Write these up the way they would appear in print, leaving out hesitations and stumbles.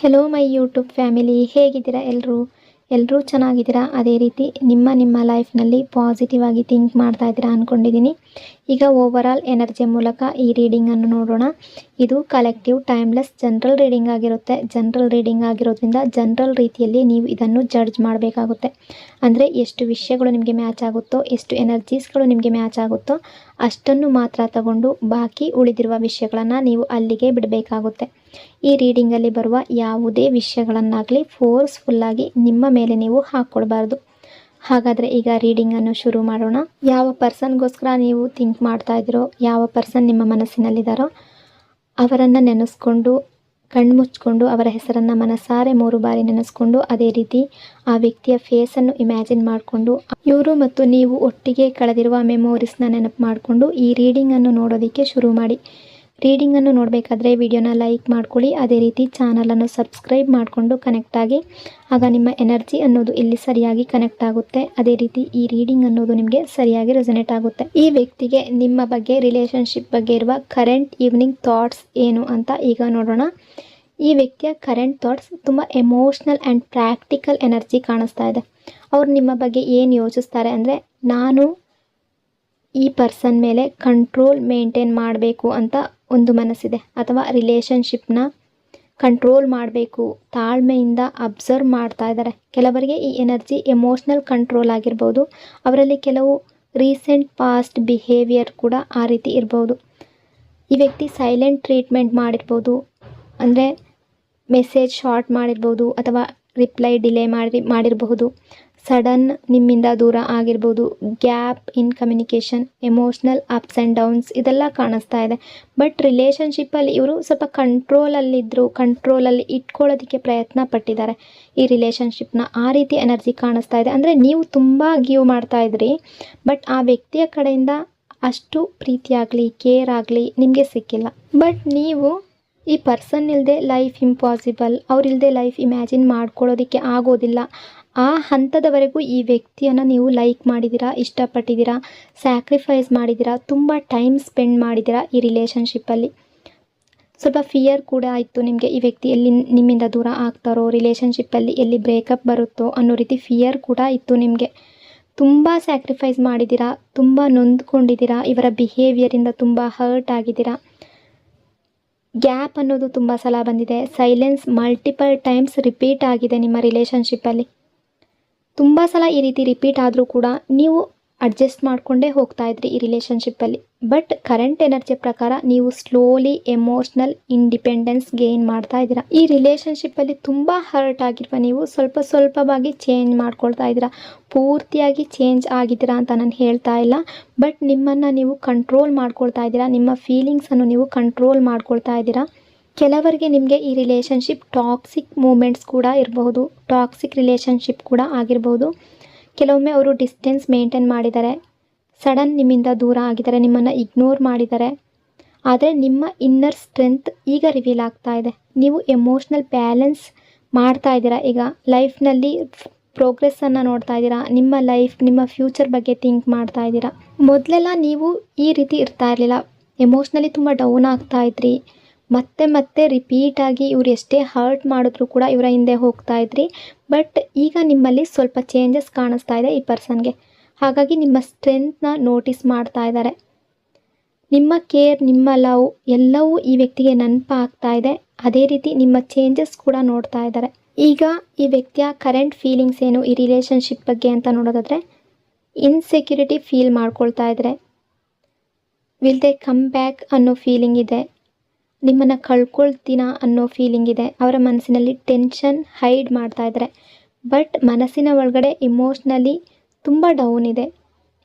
Hello my YouTube family, ಹೇಗಿದ್ದೀರಾ? ಎಲ್ಲರೂ ಚೆನ್ನಾಗಿದ್ದೀರಾ? ಅದೇ ರೀತಿ ನಿಮ್ಮ ಲೈಫ್ನಲ್ಲಿ ಪಾಸಿಟಿವ್ ಆಗಿ ಥಿಂಕ್ ಮಾಡ್ತಾ ಇದ್ದೀರಾ ಅಂದ್ಕೊಂಡಿದ್ದೀನಿ. ಈಗ ಓವರಾಲ್ ಎನರ್ಜಿ ಮೂಲಕ ಈ ರೀಡಿಂಗನ್ನು ನೋಡೋಣ. ಇದು ಕಲೆಕ್ಟಿವ್ ಟೈಮ್ಲೆಸ್ ಜನರಲ್ ರೀಡಿಂಗ್ ಆಗಿರುತ್ತೆ. ಜನರಲ್ ರೀಡಿಂಗ್ ಆಗಿರೋದ್ರಿಂದ ಜನರಲ್ ರೀತಿಯಲ್ಲಿ ನೀವು ಇದನ್ನು ಜಡ್ಜ್ ಮಾಡಬೇಕಾಗುತ್ತೆ. ಅಂದರೆ ಎಷ್ಟು ವಿಷಯಗಳು ನಿಮಗೆ ಮ್ಯಾಚ್ ಆಗುತ್ತೋ, ಎಷ್ಟು ಎನರ್ಜೀಸ್ಗಳು ನಿಮಗೆ ಮ್ಯಾಚ್ ಆಗುತ್ತೋ ಅಷ್ಟನ್ನು ಮಾತ್ರ ತಗೊಂಡು ಬಾಕಿ ಉಳಿದಿರುವ ವಿಷಯಗಳನ್ನು ನೀವು ಅಲ್ಲಿಗೆ ಬಿಡಬೇಕಾಗುತ್ತೆ. ಈ ರೀಡಿಂಗಲ್ಲಿ ಬರುವ ಯಾವುದೇ ವಿಷಯಗಳನ್ನಾಗಲಿ ಫೋರ್ಸ್ಫುಲ್ಲಾಗಿ ನಿಮ್ಮ ಮೇಲೆ ನೀವು ಹಾಕ್ಕೊಳ್ಬಾರ್ದು. ಹಾಗಾದರೆ ಈಗ ರೀಡಿಂಗನ್ನು ಶುರು ಮಾಡೋಣ. ಯಾವ ಪರ್ಸನ್ಗೋಸ್ಕರ ನೀವು ಥಿಂಕ್ ಮಾಡ್ತಾ ಇದ್ದೀರೋ, ಯಾವ ಪರ್ಸನ್ ನಿಮ್ಮ ಮನಸ್ಸಿನಲ್ಲಿದ್ದಾರೋ ಅವರನ್ನು ನೆನೆಸ್ಕೊಂಡು ಕಣ್ಮುಚ್ಕೊಂಡು ಅವರ ಹೆಸರನ್ನು ಮನಸಾರೆ 3 ಬಾರಿ ನೆನೆಸ್ಕೊಂಡು ಅದೇ ರೀತಿ ಆ ವ್ಯಕ್ತಿಯ ಫೇಸನ್ನು ಇಮ್ಯಾಜಿನ್ ಮಾಡಿಕೊಂಡು ಇವರು ಮತ್ತು ನೀವು ಒಟ್ಟಿಗೆ ಕಳೆದಿರುವ ಮೆಮೊರೀಸ್ನ ನೆನಪು ಮಾಡಿಕೊಂಡು ಈ ರೀಡಿಂಗನ್ನು ನೋಡೋದಕ್ಕೆ ಶುರು ಮಾಡಿ. ರೀಡಿಂಗನ್ನು ನೋಡಬೇಕಾದ್ರೆ ವಿಡಿಯೋನ ಲೈಕ್ ಮಾಡ್ಕೊಳ್ಳಿ. ಅದೇ ರೀತಿ ಚಾನಲನ್ನು ಸಬ್ಸ್ಕ್ರೈಬ್ ಮಾಡಿಕೊಂಡು ಕನೆಕ್ಟ್ ಆಗಿ. ಆಗ ನಿಮ್ಮ ಎನರ್ಜಿ ಅನ್ನೋದು ಇಲ್ಲಿ ಸರಿಯಾಗಿ ಕನೆಕ್ಟ್ ಆಗುತ್ತೆ. ಅದೇ ರೀತಿ ಈ ರೀಡಿಂಗ್ ಅನ್ನೋದು ನಿಮಗೆ ಸರಿಯಾಗಿ ರೆಸೊನೇಟ್ ಆಗುತ್ತೆ. ಈ ವ್ಯಕ್ತಿಗೆ ನಿಮ್ಮ ಬಗ್ಗೆ, ರಿಲೇಷನ್ಶಿಪ್ ಬಗ್ಗೆ ಇರುವ ಕರೆಂಟ್ ಈವ್ನಿಂಗ್ ಥಾಟ್ಸ್ ಏನು ಅಂತ ಈಗ ನೋಡೋಣ. ಈ ವ್ಯಕ್ತಿಯ ಕರೆಂಟ್ ಥಾಟ್ಸ್ ತುಂಬ ಎಮೋಷ್ನಲ್ ಆ್ಯಂಡ್ ಪ್ರಾಕ್ಟಿಕಲ್ ಎನರ್ಜಿ ಕಾಣಿಸ್ತಾ ಇದೆ. ಅವ್ರು ನಿಮ್ಮ ಬಗ್ಗೆ ಏನು ಯೋಚಿಸ್ತಾರೆ ಅಂದರೆ, ನಾನು ಈ ಪರ್ಸನ್ ಮೇಲೆ ಕಂಟ್ರೋಲ್ ಮೇಂಟೈನ್ ಮಾಡಬೇಕು ಅಂತ ಒಂದು ಮನಸ್ಸಿದೆ, ಅಥವಾ ರಿಲೇಷನ್ಶಿಪ್ನ ಕಂಟ್ರೋಲ್ ಮಾಡಬೇಕು, ತಾಳ್ಮೆಯಿಂದ ಅಬ್ಸರ್ವ್ ಮಾಡ್ತಾ ಇದ್ದಾರೆ. ಕೆಲವರಿಗೆ ಈ ಎನರ್ಜಿ ಎಮೋಷ್ನಲ್ ಕಂಟ್ರೋಲ್ ಆಗಿರ್ಬೋದು. ಅವರಲ್ಲಿ ಕೆಲವು ರೀಸೆಂಟ್ ಪಾಸ್ಟ್ ಬಿಹೇವಿಯರ್ ಕೂಡ ಆ ರೀತಿ ಇರ್ಬೋದು. ಈ ವ್ಯಕ್ತಿ ಸೈಲೆಂಟ್ ಟ್ರೀಟ್ಮೆಂಟ್ ಮಾಡಿರ್ಬೋದು, ಅಂದರೆ ಮೆಸೇಜ್ ಶಾರ್ಟ್ ಮಾಡಿರ್ಬೋದು ಅಥವಾ ರಿಪ್ಲೈ ಡಿಲೇ ಮಾಡಿರಬಹುದು. ಸಡನ್ ನಿಮ್ಮಿಂದ ದೂರ ಆಗಿರ್ಬೋದು. Gap in communication, emotional ups and downs ಇದೆಲ್ಲ ಕಾಣಿಸ್ತಾ ಇದೆ. ಬಟ್ ರಿಲೇಷನ್ಶಿಪ್ಪಲ್ಲಿ ಇವರು ಸ್ವಲ್ಪ ಕಂಟ್ರೋಲಲ್ಲಿ ಇಟ್ಕೊಳ್ಳೋದಕ್ಕೆ ಪ್ರಯತ್ನ ಪಟ್ಟಿದ್ದಾರೆ ಈ ರಿಲೇಷನ್ಶಿಪ್ನ. ಆ ರೀತಿ ಎನರ್ಜಿ ಕಾಣಿಸ್ತಾ ಇದೆ. ಅಂದರೆ ನೀವು ತುಂಬ ಗಿವ್ ಮಾಡ್ತಾ ಇದ್ರಿ, ಬಟ್ ಆ ವ್ಯಕ್ತಿಯ ಕಡೆಯಿಂದ ಅಷ್ಟು ಪ್ರೀತಿ ಆಗಲಿ, ಕೇರ್ ಆಗಲಿ ನಿಮಗೆ ಸಿಕ್ಕಿಲ್ಲ. ಬಟ್ ನೀವು ಈ ಪರ್ಸನ್ ಇಲ್ಲದೆ ಲೈಫ್ ಇಂಪಾಸಿಬಲ್, ಅವರಿಲ್ಲದೆ ಲೈಫ್ ಇಮ್ಯಾಜಿನ್ ಮಾಡ್ಕೊಳ್ಳೋದಕ್ಕೆ ಆಗೋದಿಲ್ಲ, ಆ ಹಂತದವರೆಗೂ ಈ ವ್ಯಕ್ತಿಯನ್ನು ನೀವು ಲೈಕ್ ಮಾಡಿದ್ದೀರಾ, ಇಷ್ಟಪಟ್ಟಿದ್ದೀರಾ, ಸ್ಯಾಕ್ರಿಫೈಸ್ ಮಾಡಿದ್ದೀರಾ, ತುಂಬ ಟೈಮ್ ಸ್ಪೆಂಡ್ ಮಾಡಿದ್ದೀರಾ ಈ ರಿಲೇಷನ್ಶಿಪ್ಪಲ್ಲಿ. ಸ್ವಲ್ಪ ಫಿಯರ್ ಕೂಡ ಆಯಿತು ನಿಮಗೆ, ಈ ವ್ಯಕ್ತಿ ಎಲ್ಲಿ ನಿಮ್ಮಿಂದ ದೂರ ಆಗ್ತಾರೋ, ರಿಲೇಷನ್ಶಿಪ್ಪಲ್ಲಿ ಎಲ್ಲಿ ಬ್ರೇಕಪ್ ಬರುತ್ತೋ ಅನ್ನೋ ರೀತಿ ಫಿಯರ್ ಕೂಡ ಇತ್ತು ನಿಮಗೆ. ತುಂಬ ಸ್ಯಾಕ್ರಿಫೈಸ್ ಮಾಡಿದ್ದೀರಾ, ತುಂಬ ನೊಂದ್ಕೊಂಡಿದ್ದೀರಾ, ಇವರ ಬಿಹೇವಿಯರಿಂದ ತುಂಬ ಹರ್ಟ್ ಆಗಿದ್ದೀರಾ. ಗ್ಯಾಪ್ ಅನ್ನೋದು ತುಂಬ ಸಲ ಬಂದಿದೆ. ಸೈಲೆನ್ಸ್ ಮಲ್ಟಿಪಲ್ ಟೈಮ್ಸ್ ರಿಪೀಟ್ ಆಗಿದೆ ನಿಮ್ಮ ರಿಲೇಷನ್ಶಿಪ್ಪಲ್ಲಿ. ತುಂಬ ಸಲ ಈ ರೀತಿ ರಿಪೀಟ್ ಆದರೂ ಕೂಡ ನೀವು ಅಡ್ಜಸ್ಟ್ ಮಾಡಿಕೊಂಡೇ ಹೋಗ್ತಾ ಇದ್ರಿ ಈ ರಿಲೇಷನ್ಶಿಪ್ಪಲ್ಲಿ. ಬಟ್ ಕರೆಂಟ್ ಎನರ್ಜಿ ಪ್ರಕಾರ ನೀವು ಸ್ಲೋಲಿ ಎಮೋಷ್ನಲ್ ಇಂಡಿಪೆಂಡೆನ್ಸ್ ಗೇನ್ ಮಾಡ್ತಾ ಇದ್ದೀರಾ. ಈ ರಿಲೇಷನ್ಶಿಪ್ಪಲ್ಲಿ ತುಂಬ ಹರ್ಟ್ ಆಗಿರುವ ನೀವು ಸ್ವಲ್ಪವಾಗಿ ಚೇಂಜ್ ಮಾಡ್ಕೊಳ್ತಾ ಇದ್ದೀರಾ. ಪೂರ್ತಿಯಾಗಿ ಚೇಂಜ್ ಆಗಿದ್ದೀರಾ ಅಂತ ನಾನು ಹೇಳ್ತಾ ಇಲ್ಲ, ಬಟ್ ನಿಮ್ಮನ್ನು ನೀವು ಕಂಟ್ರೋಲ್ ಮಾಡ್ಕೊಳ್ತಾ ಇದ್ದೀರಾ. ನಿಮ್ಮ ಫೀಲಿಂಗ್ಸನ್ನು ನೀವು ಕಂಟ್ರೋಲ್ ಮಾಡ್ಕೊಳ್ತಾ ಇದ್ದೀರಾ. ಕೆಲವರಿಗೆ ನಿಮಗೆ ಈ ರಿಲೇಷನ್ಶಿಪ್ ಟಾಕ್ಸಿಕ್ ಮೂಮೆಂಟ್ಸ್ ಕೂಡ ಇರಬಹುದು, ಟಾಕ್ಸಿಕ್ ರಿಲೇಷನ್ಶಿಪ್ ಕೂಡ ಆಗಿರ್ಬೋದು. ಕೆಲವೊಮ್ಮೆ ಅವರು ಡಿಸ್ಟೆನ್ಸ್ ಮೇಂಟೈನ್ ಮಾಡಿದ್ದಾರೆ, ಸಡನ್ ನಿಮ್ಮಿಂದ ದೂರ ಆಗಿದ್ದಾರೆ, ನಿಮ್ಮನ್ನು ಇಗ್ನೋರ್ ಮಾಡಿದ್ದಾರೆ. ಆದರೆ ನಿಮ್ಮ ಇನ್ನರ್ ಸ್ಟ್ರೆಂತ್ ಈಗ ರಿವೀಲ್ ಆಗ್ತಾ ಇದೆ. ನೀವು ಎಮೋಷ್ನಲ್ ಬ್ಯಾಲೆನ್ಸ್ ಮಾಡ್ತಾ ಇದ್ದೀರಾ. ಈಗ ಲೈಫ್ನಲ್ಲಿ ಪ್ರೋಗ್ರೆಸ್ಸನ್ನು ನೋಡ್ತಾ ಇದ್ದೀರಾ. ನಿಮ್ಮ ಲೈಫ್, ನಿಮ್ಮ ಫ್ಯೂಚರ್ ಬಗ್ಗೆ ಥಿಂಕ್ ಮಾಡ್ತಾ ಇದ್ದೀರಾ. ಮೊದಲೆಲ್ಲ ನೀವು ಈ ರೀತಿ ಇರ್ತಾ ಇರಲಿಲ್ಲ, ಎಮೋಷ್ನಲಿ ತುಂಬ ಡೌನ್ ಆಗ್ತಾ ಇದ್ರಿ. ಮತ್ತೆ ರಿಪೀಟಾಗಿ ಇವ್ರು ಎಷ್ಟೇ ಹರ್ಟ್ ಮಾಡಿದ್ರು ಕೂಡ ಇವರ ಹಿಂದೆ ಹೋಗ್ತಾ ಇದ್ರಿ. ಬಟ್ ಈಗ ನಿಮ್ಮಲ್ಲಿ ಸ್ವಲ್ಪ ಚೇಂಜಸ್ ಕಾಣಿಸ್ತಾ ಇದೆ ಈ ಪರ್ಸನ್ಗೆ. ಹಾಗಾಗಿ ನಿಮ್ಮ ಸ್ಟ್ರೆಂತ್ನ ನೋಟಿಸ್ ಮಾಡ್ತಾ ಇದ್ದಾರೆ. ನಿಮ್ಮ ಕೇರ್, ನಿಮ್ಮ ಲವ್ ಎಲ್ಲವೂ ಈ ವ್ಯಕ್ತಿಗೆ ನೆನಪಾಗ್ತಾ ಇದೆ. ಅದೇ ರೀತಿ ನಿಮ್ಮ ಚೇಂಜಸ್ ಕೂಡ ನೋಡ್ತಾ ಇದ್ದಾರೆ. ಈಗ ಈ ವ್ಯಕ್ತಿಯ ಕರೆಂಟ್ ಫೀಲಿಂಗ್ಸ್ ಏನು ಈ ರಿಲೇಷನ್ಶಿಪ್ ಬಗ್ಗೆ ಅಂತ ನೋಡೋದಾದರೆ, ಇನ್ಸೆಕ್ಯೂರಿಟಿ ಫೀಲ್ ಮಾಡ್ಕೊಳ್ತಾ ಇದ್ದಾರೆ. ವಿಲ್ ದೇ ಕಮ್ ಬ್ಯಾಕ್ ಅನ್ನೋ ಫೀಲಿಂಗ್ ಇದೆ. ನಿಮ್ಮನ್ನು ಕಳ್ಕೊಳ್ತೀನ ಅನ್ನೋ ಫೀಲಿಂಗ್ ಇದೆ. ಅವರ ಮನಸ್ಸಿನಲ್ಲಿ ಟೆನ್ಷನ್ ಹೈಡ್ ಮಾಡ್ತಾ ಇದ್ದಾರೆ. ಬಟ್ ಮನಸ್ಸಿನ ಒಳಗಡೆ ಇಮೋಷ್ನಲಿ ತುಂಬ ಡೌನ್ ಇದೆ.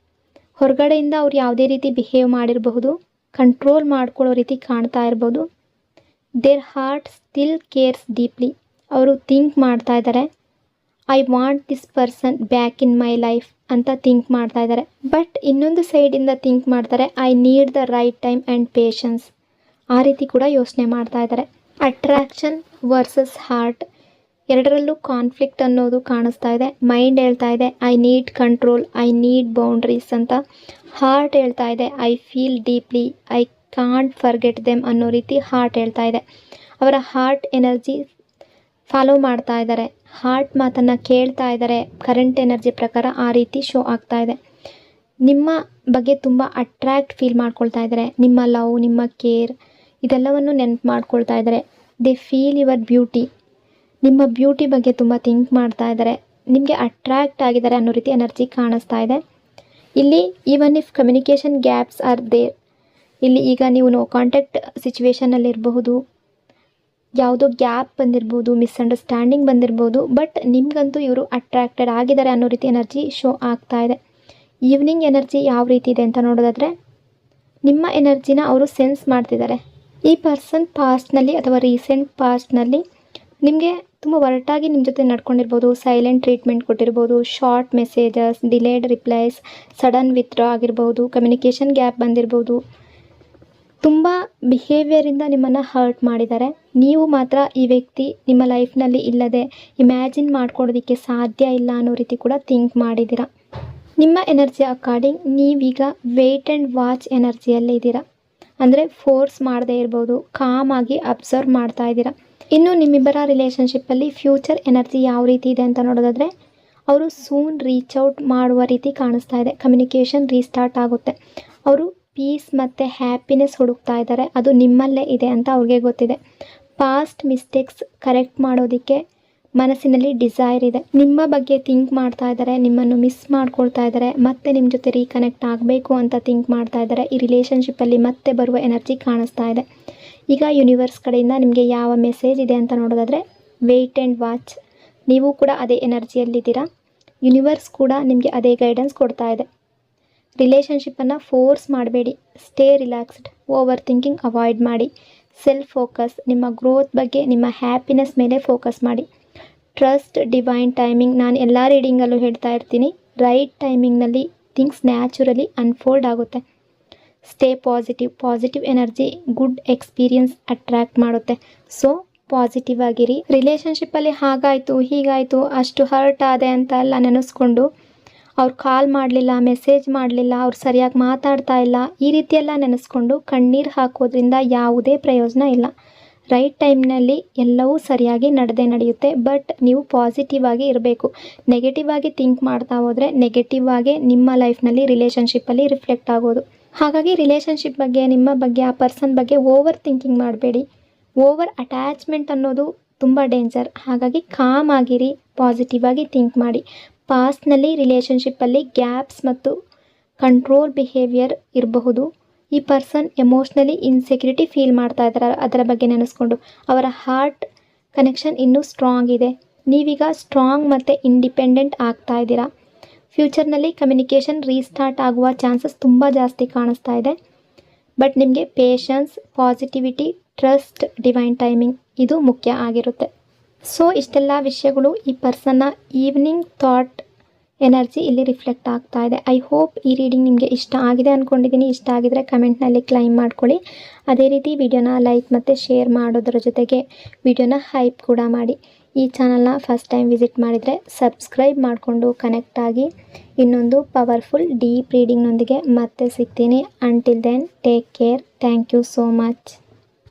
ಹೊರಗಡೆಯಿಂದ ಅವ್ರು ಯಾವುದೇ ರೀತಿ ಬಿಹೇವ್ ಮಾಡಿರಬಹುದು, ಕಂಟ್ರೋಲ್ ಮಾಡ್ಕೊಳ್ಳೋ ರೀತಿ ಕಾಣ್ತಾ ಇರ್ಬೋದು. There heart still CARES deeply. ಅವರು ಥಿಂಕ್ ಮಾಡ್ತಾ ಇದ್ದಾರೆ, I want this person back in my life ಅಂತ ಥಿಂಕ್ ಮಾಡ್ತಾ ಇದ್ದಾರೆ. ಬಟ್ ಇನ್ನೊಂದು ಸೈಡಿಂದ ಥಿಂಕ್ ಮಾಡ್ತಾರೆ, I need the right time and patience. ಆ ರೀತಿ ಕೂಡ ಯೋಚನೆ ಮಾಡ್ತಾ ಇದ್ದಾರೆ. ಅಟ್ರಾಕ್ಷನ್ ವರ್ಸಸ್ ಹಾರ್ಟ್ ಎರಡರಲ್ಲೂ ಕಾನ್ಫ್ಲಿಕ್ಟ್ ಅನ್ನೋದು ಕಾಣಿಸ್ತಾ ಇದೆ. ಮೈಂಡ್ ಹೇಳ್ತಾ ಇದೆ, I need control, I need boundaries ಅಂತ. ಹಾರ್ಟ್ ಹೇಳ್ತಾ ಇದೆ, I feel deeply, I can't forget them ಅನ್ನೋ ರೀತಿ ಹಾರ್ಟ್ ಹೇಳ್ತಾ ಇದೆ. ಅವರ ಹಾರ್ಟ್ ಎನರ್ಜಿ ಫಾಲೋ ಮಾಡ್ತಾ ಇದ್ದಾರೆ, ಹಾರ್ಟ್ ಮಾತನ್ನು ಕೇಳ್ತಾ ಇದ್ದಾರೆ. ಕರೆಂಟ್ ಎನರ್ಜಿ ಪ್ರಕಾರ ಆ ರೀತಿ ಶೋ ಆಗ್ತಾ ಇದೆ. ನಿಮ್ಮ ಬಗ್ಗೆ ತುಂಬ ಅಟ್ರ್ಯಾಕ್ಟ್ ಫೀಲ್ ಮಾಡ್ಕೊಳ್ತಾ ಇದ್ದಾರೆ. ನಿಮ್ಮ ಲವ್, ನಿಮ್ಮ ಕೇರ್ ಇದೆಲ್ಲವನ್ನು ನೆನಪು ಮಾಡ್ಕೊಳ್ತಾ ಇದ್ದಾರೆ. They feel your beauty. ನಿಮ್ಮ ಬ್ಯೂಟಿ ಬಗ್ಗೆ ತುಂಬ ಥಿಂಕ್ ಮಾಡ್ತಾ ಇದ್ದಾರೆ. ನಿಮಗೆ ಅಟ್ರ್ಯಾಕ್ಟ್ ಆಗಿದ್ದಾರೆ ಅನ್ನೋ ರೀತಿ ಎನರ್ಜಿ ಕಾಣಿಸ್ತಾ ಇದೆ. ಇಲ್ಲಿ even if communication gaps are there, ಇಲ್ಲಿ ಈಗ ನೀವು ನೋ ಕಾಂಟ್ಯಾಕ್ಟ್ ಸಿಚುವೇಷನಲ್ಲಿರಬಹುದು, ಯಾವುದೋ ಗ್ಯಾಪ್ ಬಂದಿರ್ಬೋದು, ಮಿಸ್ಅಂಡರ್ಸ್ಟ್ಯಾಂಡಿಂಗ್ ಬಂದಿರ್ಬೋದು, ಬಟ್ ನಿಮಗಂತೂ ಇವರು ಅಟ್ರ್ಯಾಕ್ಟೆಡ್ ಆಗಿದ್ದಾರೆ ಅನ್ನೋ ರೀತಿ ಎನರ್ಜಿ ಶೋ ಆಗ್ತಾ ಇದೆ. ಈವ್ನಿಂಗ್ ಎನರ್ಜಿ ಯಾವ ರೀತಿ ಇದೆ ಅಂತ ನೋಡೋದಾದರೆ, ನಿಮ್ಮ ಎನರ್ಜಿನ ಅವರು ಸೆನ್ಸ್ ಮಾಡ್ತಿದ್ದಾರೆ. ಈ ಪರ್ಸನ್ ಪಾಸ್ಟ್ನಲ್ಲಿ ಅಥವಾ ರೀಸೆಂಟ್ ಪಾಸ್ಟ್ನಲ್ಲಿ ನಿಮಗೆ ತುಂಬ ಒರಟಾಗಿ ನಿಮ್ಮ ಜೊತೆ ನಡ್ಕೊಂಡಿರ್ಬೋದು, ಸೈಲೆಂಟ್ ಟ್ರೀಟ್ಮೆಂಟ್ ಕೊಟ್ಟಿರ್ಬೋದು, short messages, delayed replies, sudden withdraw ಆಗಿರ್ಬೋದು, ಕಮ್ಯುನಿಕೇಷನ್ ಗ್ಯಾಪ್ ಬಂದಿರ್ಬೋದು. ತುಂಬ ಬಿಹೇವಿಯರಿಂದ ನಿಮ್ಮನ್ನು ಹರ್ಟ್ ಮಾಡಿದ್ದಾರೆ. ನೀವು ಮಾತ್ರ ಈ ವ್ಯಕ್ತಿ ನಿಮ್ಮ ಲೈಫ್ನಲ್ಲಿ ಇಲ್ಲದೆ ಇಮ್ಯಾಜಿನ್ ಮಾಡ್ಕೊಳ್ಳೋದಕ್ಕೆ ಸಾಧ್ಯ ಇಲ್ಲ ಅನ್ನೋ ರೀತಿ ಕೂಡ ಥಿಂಕ್ ಮಾಡಿದ್ದೀರಾ. ನಿಮ್ಮ ಎನರ್ಜಿ ಅಕಾರ್ಡಿಂಗ್ ನೀವೀಗ ವೇಟ್ ಆ್ಯಂಡ್ ವಾಚ್ ಎನರ್ಜಿಯಲ್ಲೇ ಇದ್ದೀರಾ. ಅಂದರೆ ಫೋರ್ಸ್ ಮಾಡದೇ ಇರ್ಬೋದು, ಕಾಮ್ ಆಗಿ ಅಬ್ಸರ್ವ್ ಮಾಡ್ತಾ ಇದ್ದೀರಾ. ಇನ್ನು ನಿಮ್ಮಿಬ್ಬರ ರಿಲೇಷನ್ಶಿಪ್ಪಲ್ಲಿ ಫ್ಯೂಚರ್ ಎನರ್ಜಿ ಯಾವ ರೀತಿ ಇದೆ ಅಂತ ನೋಡೋದಾದರೆ, ಅವರು ಸೂನ್ ರೀಚ್ ಔಟ್ ಮಾಡುವ ರೀತಿ ಕಾಣಿಸ್ತಾ ಇದೆ. ಕಮ್ಯುನಿಕೇಷನ್ ರೀಸ್ಟಾರ್ಟ್ ಆಗುತ್ತೆ. ಅವರು ಪೀಸ್ ಮತ್ತು ಹ್ಯಾಪಿನೆಸ್ ಹುಡುಕ್ತಾ ಇದ್ದಾರೆ. ಅದು ನಿಮ್ಮಲ್ಲೇ ಇದೆ ಅಂತ ಅವ್ರಿಗೆ ಗೊತ್ತಿದೆ. ಪಾಸ್ಟ್ ಮಿಸ್ಟೇಕ್ಸ್ ಕರೆಕ್ಟ್ ಮಾಡೋದಕ್ಕೆ ಮನಸ್ಸಿನಲ್ಲಿ ಡಿಸೈರ್ ಇದೆ. ನಿಮ್ಮ ಬಗ್ಗೆ ಥಿಂಕ್ ಮಾಡ್ತಾ ಇದ್ದಾರೆ, ನಿಮ್ಮನ್ನು ಮಿಸ್ ಮಾಡ್ಕೊಳ್ತಾ ಇದ್ದಾರೆ, ಮತ್ತೆ ನಿಮ್ಮ ಜೊತೆ ರೀಕನೆಕ್ಟ್ ಆಗಬೇಕು ಅಂತ ಥಿಂಕ್ ಮಾಡ್ತಾ ಇದ್ದಾರೆ. ಈ ರಿಲೇಷನ್ಶಿಪ್ಪಲ್ಲಿ ಮತ್ತೆ ಬರುವ ಎನರ್ಜಿ ಕಾಣಿಸ್ತಾ ಇದೆ. ಈಗ ಯೂನಿವರ್ಸ್ ಕಡೆಯಿಂದ ನಿಮಗೆ ಯಾವ ಮೆಸೇಜ್ ಇದೆ ಅಂತ ನೋಡೋದಾದರೆ, ವೇಟ್ ಆ್ಯಂಡ್ ವಾಚ್. ನೀವು ಕೂಡ ಅದೇ ಎನರ್ಜಿಯಲ್ಲಿದ್ದೀರಾ. ಯೂನಿವರ್ಸ್ ಕೂಡ ನಿಮಗೆ ಅದೇ ಗೈಡೆನ್ಸ್ ಕೊಡ್ತಾ ಇದೆ. ರಿಲೇಷನ್ಶಿಪ್ಪನ್ನು ಫೋರ್ಸ್ ಮಾಡಬೇಡಿ, stay relaxed, over thinking avoid ಮಾಡಿ, ಸೆಲ್ಫ್ ಫೋಕಸ್, ನಿಮ್ಮ ಗ್ರೋತ್ ಬಗ್ಗೆ, ನಿಮ್ಮ ಹ್ಯಾಪಿನೆಸ್ ಮೇಲೆ ಫೋಕಸ್ ಮಾಡಿ. Trust divine timing. ನಾನು ಎಲ್ಲ ರೀಡಿಂಗಲ್ಲೂ ಹೇಳ್ತಾ ಇರ್ತೀನಿ, ರೈಟ್ ಟೈಮಿಂಗ್ನಲ್ಲಿ ಥಿಂಗ್ಸ್ ನ್ಯಾಚುರಲಿ ಅನ್ಫೋಲ್ಡ್ ಆಗುತ್ತೆ. Stay positive energy good experience attract ಮಾಡುತ್ತೆ. ಸೊ ಪಾಸಿಟಿವ್ ಆಗಿರಿ. ರಿಲೇಷನ್ಶಿಪ್ಪಲ್ಲಿ ಹಾಗಾಯಿತು ಹೀಗಾಯಿತು, ಅಷ್ಟು ಹರ್ಟ್ ಆದೆ ಅಂತ ಎಲ್ಲ ನೆನೆಸ್ಕೊಂಡು ಅವ್ರು ಕಾಲ್ ಮಾಡಲಿಲ್ಲ, ಮೆಸೇಜ್ ಮಾಡಲಿಲ್ಲ, ಅವ್ರು ಸರಿಯಾಗಿ ಮಾತಾಡ್ತಾ ಇಲ್ಲ, ಈ ರೀತಿಯೆಲ್ಲ ನೆನೆಸ್ಕೊಂಡು ಕಣ್ಣೀರು ಹಾಕೋದ್ರಿಂದ ಯಾವುದೇ ಪ್ರಯೋಜನ ಇಲ್ಲ. ರೈಟ್ ಟೈಮ್ನಲ್ಲಿ ಎಲ್ಲವೂ ಸರಿಯಾಗಿ ನಡೆಯುತ್ತೆ. ಬಟ್ ನೀವು ಪಾಸಿಟಿವ್ ಆಗಿ ಇರಬೇಕು. ನೆಗೆಟಿವ್ ಆಗಿ ಥಿಂಕ್ ಮಾಡ್ತಾ ಹೋದರೆ ನೆಗೆಟಿವ್ ಆಗಿ ನಿಮ್ಮ ಲೈಫ್ನಲ್ಲಿ ರಿಲೇಷನ್ಶಿಪ್ಪಲ್ಲಿ ರಿಫ್ಲೆಕ್ಟ್ ಆಗೋದು. ಹಾಗಾಗಿ ರಿಲೇಷನ್ಶಿಪ್ ಬಗ್ಗೆ, ನಿಮ್ಮ ಬಗ್ಗೆ, ಆ ಪರ್ಸನ್ ಬಗ್ಗೆ ಓವರ್ ಥಿಂಕಿಂಗ್ ಮಾಡಬೇಡಿ. ಓವರ್ ಅಟ್ಯಾಚ್ಮೆಂಟ್ ಅನ್ನೋದು ತುಂಬ ಡೇಂಜರ್. ಹಾಗಾಗಿ ಕಾಮ್ ಆಗಿರಿ, ಪಾಸಿಟಿವ್ ಆಗಿ ಥಿಂಕ್ ಮಾಡಿ. ಪಾಸ್ಟ್ನಲ್ಲಿ ರಿಲೇಷನ್ಶಿಪ್ಪಲ್ಲಿ ಗ್ಯಾಪ್ಸ್ ಮತ್ತು ಕಂಟ್ರೋಲ್ ಬಿಹೇವಿಯರ್ ಇರಬಹುದು. ಈ ಪರ್ಸನ್ ಎಮೋಷ್ನಲಿ ಇನ್ಸೆಕ್ಯೂರಿಟಿ ಫೀಲ್ ಮಾಡ್ತಾ ಇದ್ದಾರೆ. ಅದರ ಬಗ್ಗೆ ನೆನೆಸ್ಕೊಂಡು ಅವರ ಹಾರ್ಟ್ ಕನೆಕ್ಷನ್ ಇನ್ನೂ ಸ್ಟ್ರಾಂಗ್ ಇದೆ. ನೀವೀಗ ಸ್ಟ್ರಾಂಗ್ ಮತ್ತು ಇಂಡಿಪೆಂಡೆಂಟ್ ಆಗ್ತಾ ಇದ್ದೀರಾ. ಫ್ಯೂಚರ್ನಲ್ಲಿ ಕಮ್ಯುನಿಕೇಷನ್ ರೀಸ್ಟಾರ್ಟ್ ಆಗುವ ಚಾನ್ಸಸ್ ತುಂಬ ಜಾಸ್ತಿ ಕಾಣಿಸ್ತಾ ಇದೆ. ಬಟ್ ನಿಮಗೆ patience, positivity, trust, divine timing ಇದು ಮುಖ್ಯ ಆಗಿರುತ್ತೆ. ಸೊ ಇಷ್ಟೆಲ್ಲ ವಿಷಯಗಳು ಈ ಪರ್ಸನ್ನ ಈವ್ನಿಂಗ್ ಥಾಟ್ ಎನರ್ಜಿ ಇಲ್ಲಿ ರಿಫ್ಲೆಕ್ಟ್ ಆಗ್ತಾ ಇದೆ. ಐ ಹೋಪ್ ಈ ರೀಡಿಂಗ್ ನಿಮಗೆ ಇಷ್ಟ ಆಗಿದೆ ಅಂದ್ಕೊಂಡಿದ್ದೀನಿ. ಇಷ್ಟ ಆಗಿದರೆ ಕಮೆಂಟ್ನಲ್ಲಿ ಕ್ಲೈಮ್ ಮಾಡ್ಕೊಳ್ಳಿ. ಅದೇ ರೀತಿ ವಿಡಿಯೋನ ಲೈಕ್ ಮತ್ತು ಶೇರ್ ಮಾಡೋದ್ರ ಜೊತೆಗೆ ವಿಡಿಯೋನ ಹೈಪ್ ಕೂಡ ಮಾಡಿ. ಈ ಚಾನಲ್ನ ಫಸ್ಟ್ ಟೈಮ್ ವಿಸಿಟ್ ಮಾಡಿದರೆ ಸಬ್ಸ್ಕ್ರೈಬ್ ಮಾಡಿಕೊಂಡು ಕನೆಕ್ಟ್ ಆಗಿ ಇನ್ನೊಂದು ಪವರ್ಫುಲ್ ಡೀಪ್ ರೀಡಿಂಗ್ನೊಂದಿಗೆ ಮತ್ತೆ ಸಿಗ್ತೀನಿ. Until then take care. Thank you so much.